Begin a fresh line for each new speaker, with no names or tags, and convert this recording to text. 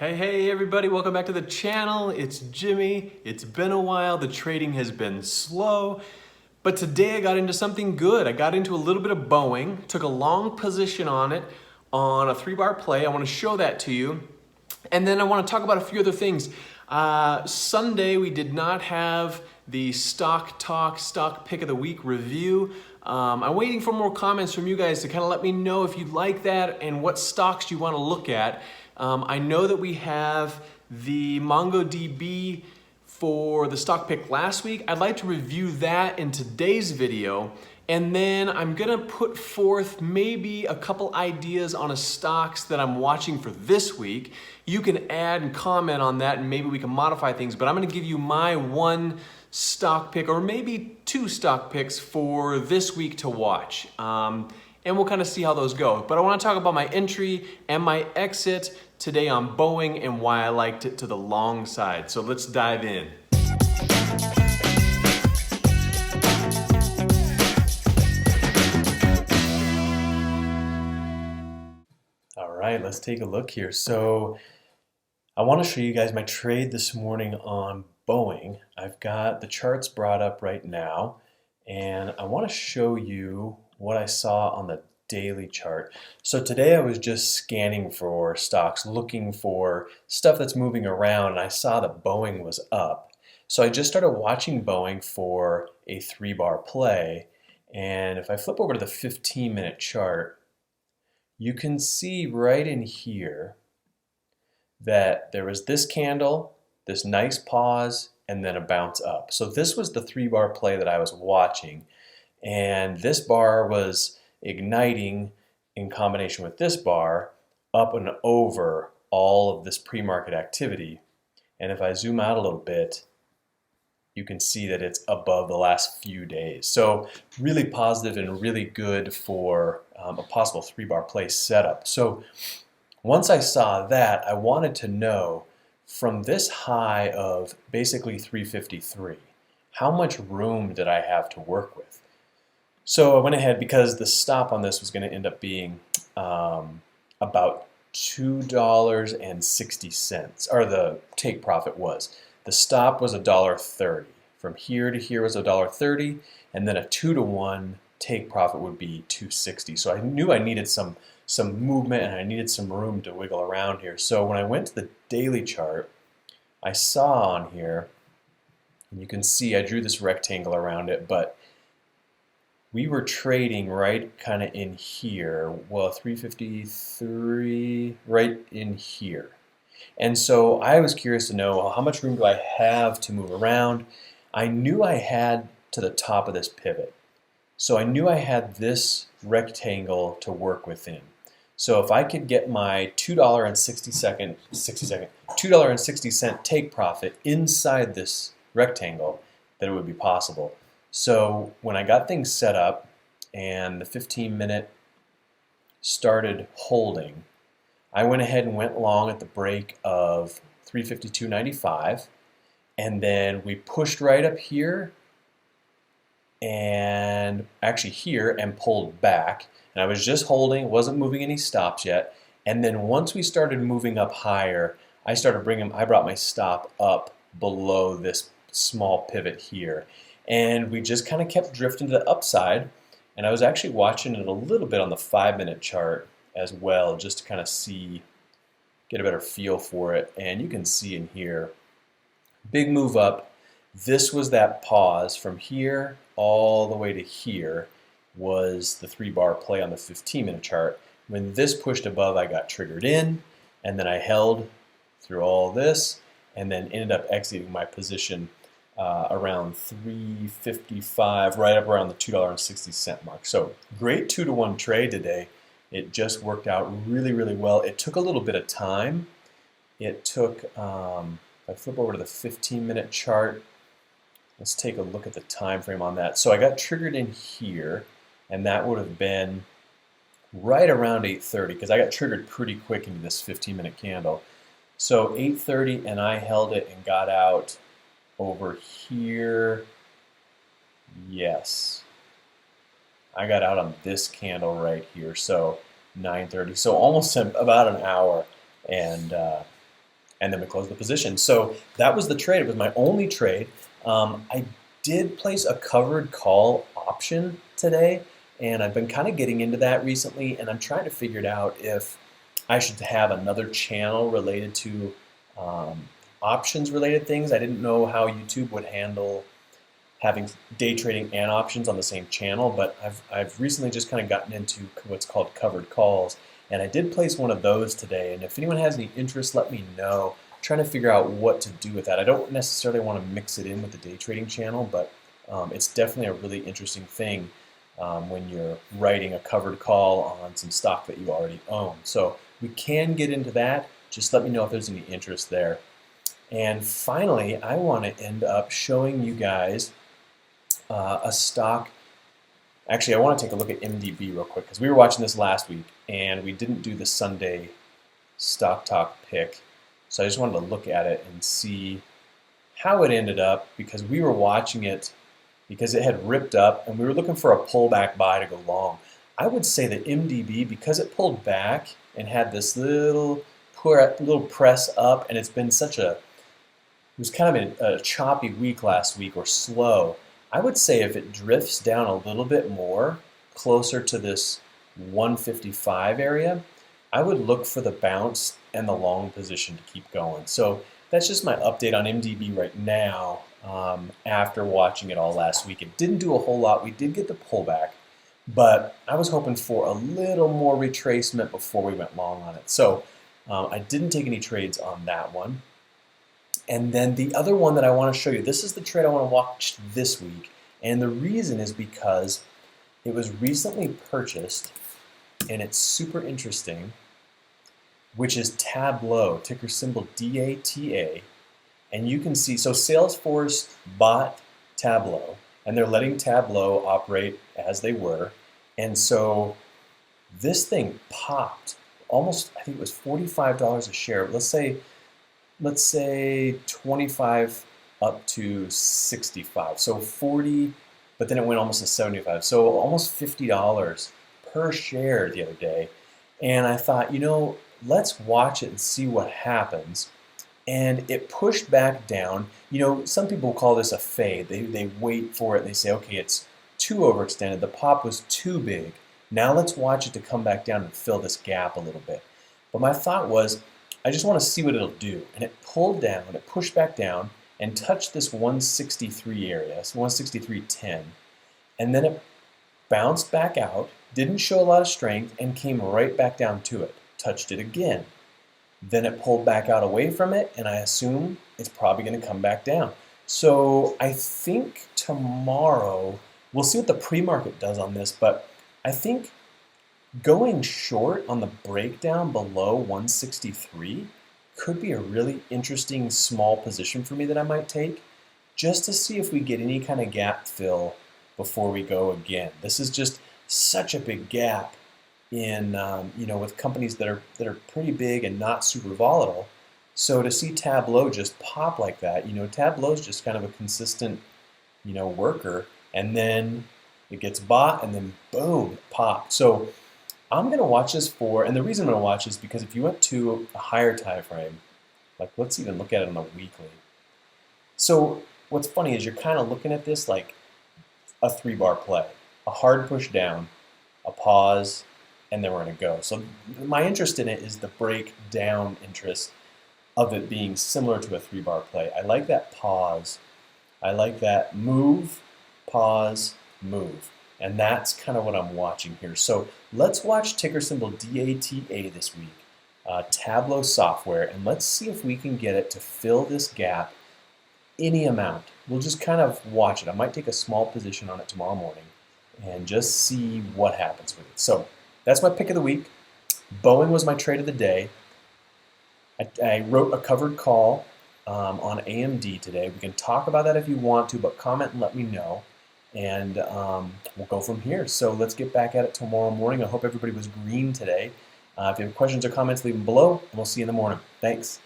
Hey everybody, welcome back to the channel. It's Jimmy. It's been a while. The trading has been slow, but today I got into something good. I got into a little bit of Boeing, took a long position on it on a 3-bar play. I want to show that to you. And then I want to talk about a few other things. Sunday we did not have the stock pick of the week review. I'm waiting for more comments from you guys to kind of let me know if you like that and what stocks you want to look at. I know that we have the MongoDB for the stock pick last week. I'd like to review that in today's video. And then I'm gonna put forth maybe a couple ideas on a stocks that I'm watching for this week. You can add and comment on that and maybe we can modify things, but I'm gonna give you my one stock pick or maybe two stock picks for this week to watch. And we'll kind of see how those go. But I want to talk about my entry and my exit today on Boeing and why I liked it to the long side. So let's dive in. All right, let's take a look here. So I want to show you guys my trade this morning on Boeing. I've got the charts brought up right now, and I want to show you what I saw on the daily chart. So today I was just scanning for stocks, looking for stuff that's moving around, and I saw that Boeing was up. So I just started watching Boeing for a 3-bar play, and if I flip over to the 15-minute chart, you can see right in here that there was this candle, this nice pause, and then a bounce up. So this was the 3-bar play that I was watching, and this bar was igniting in combination with this bar up and over all of this pre-market activity. And if I zoom out a little bit, you can see that it's above the last few days. So really positive and really good for a possible 3-bar play setup. So once I saw that, I wanted to know from this high of basically 353, how much room did I have to work with? So I went ahead because the stop on this was going to end up being about $2.60, or the take profit was. The stop was $1.30. From here to here was $1.30, and then a 2-to-1 take profit would be $2.60. So I knew I needed some movement and I needed some room to wiggle around here. So when I went to the daily chart, I saw on here, and you can see I drew this rectangle around it, but we were trading right kind of in here, well, 353, right in here. And so I was curious to know, well, how much room do I have to move around? I knew I had to the top of this pivot. So I knew I had this rectangle to work within. So if I could get my $2.60 take profit inside this rectangle, then it would be possible. So when I got things set up and the 15-minute started holding, I went ahead and went long at the break of 352.95, and then we pushed right up here and actually here and pulled back. And I was just holding, wasn't moving any stops yet. And then once we started moving up higher, I brought my stop up below this small pivot here. And we just kind of kept drifting to the upside. And I was actually watching it a little bit on the 5-minute chart as well, just to kind of get a better feel for it. And you can see in here, big move up. This was that pause from here all the way to here was the 3-bar play on the 15-minute chart. When this pushed above, I got triggered in, and then I held through all this, and then ended up exiting my position around 355, right up around the $2.60 mark. So great 2-to-1 trade today. It just worked out really, really well. It took a little bit of time. It took, if I flip over to the 15-minute chart, let's take a look at the time frame on that. So I got triggered in here, and that would have been right around 8:30 because I got triggered pretty quick into this 15-minute candle. So 8:30, and I held it and got out over here. Yes, I got out on this candle right here, so 9:30, so almost about an hour, and and then we closed the position. So that was the trade. It was my only trade. I did place a covered call option today, and I've been kind of getting into that recently, and I'm trying to figure it out if I should have another channel related to options related things. I didn't know how YouTube would handle having day trading and options on the same channel, but I've recently just kind of gotten into what's called covered calls, and I did place one of those today. And if anyone has any interest, let me know. I'm trying to figure out what to do with that. I don't necessarily want to mix it in with the day trading channel, but it's definitely a really interesting thing when you're writing a covered call on some stock that you already own. So we can get into that. Just let me know if there's any interest there. And finally, I want to end up showing you guys a stock. Actually, I want to take a look at MDB real quick because we were watching this last week and we didn't do the Sunday stock talk pick. So I just wanted to look at it and see how it ended up, because we were watching it because it had ripped up and we were looking for a pullback buy to go long. I would say that MDB, because it pulled back and had this little press up, and it's been it was kind of a choppy week last week, or slow. I would say if it drifts down a little bit more, closer to this 155 area, I would look for the bounce and the long position to keep going. So that's just my update on MDB right now after watching it all last week. It didn't do a whole lot. We did get the pullback, but I was hoping for a little more retracement before we went long on it. So I didn't take any trades on that one. And then the other one that I want to show you, this is the trade I want to watch this week. And the reason is because it was recently purchased, and it's super interesting, which is Tableau, ticker symbol DATA. And you can see, so Salesforce bought Tableau, and they're letting Tableau operate as they were. And so this thing popped almost, I think it was $45 a share. Let's say 25 up to 65. So 40, but then it went almost to 75. So almost $50 per share the other day. And I thought, let's watch it and see what happens. And it pushed back down. Some people call this a fade. They wait for it and they say, okay, it's too overextended. The pop was too big. Now let's watch it to come back down and fill this gap a little bit. But my thought was, I just want to see what it'll do. And it pulled down, it pushed back down and touched this 163 area, so 163.10. And then it bounced back out, didn't show a lot of strength, and came right back down to it. Touched it again. Then it pulled back out away from it, and I assume it's probably going to come back down. So I think tomorrow, we'll see what the pre-market does on this, but I think going short on the breakdown below 163 could be a really interesting small position for me that I might take, just to see if we get any kind of gap fill before we go again. This is just such a big gap in with companies that are pretty big and not super volatile. So to see Tableau just pop like that, Tableau's just kind of a consistent worker, and then it gets bought and then boom, it popped. So I'm going to watch this and the reason I'm going to watch is because if you went to a higher time frame, like let's even look at it on the weekly. So what's funny is you're kind of looking at this like a 3-bar play, a hard push down, a pause, and then we're going to go. So my interest in it is the breakdown interest of it being similar to a 3-bar play. I like that pause. I like that move, pause, move. And that's kind of what I'm watching here. So let's watch ticker symbol DATA this week, Tableau software, and let's see if we can get it to fill this gap any amount. We'll just kind of watch it. I might take a small position on it tomorrow morning and just see what happens with it. So that's my pick of the week. Boeing was my trade of the day. I wrote a covered call on AMD today. We can talk about that if you want to, but comment and let me know. And we'll go from here. So let's get back at it tomorrow morning. I hope everybody was green today. If you have questions or comments, leave them below, and we'll see you in the morning. Thanks.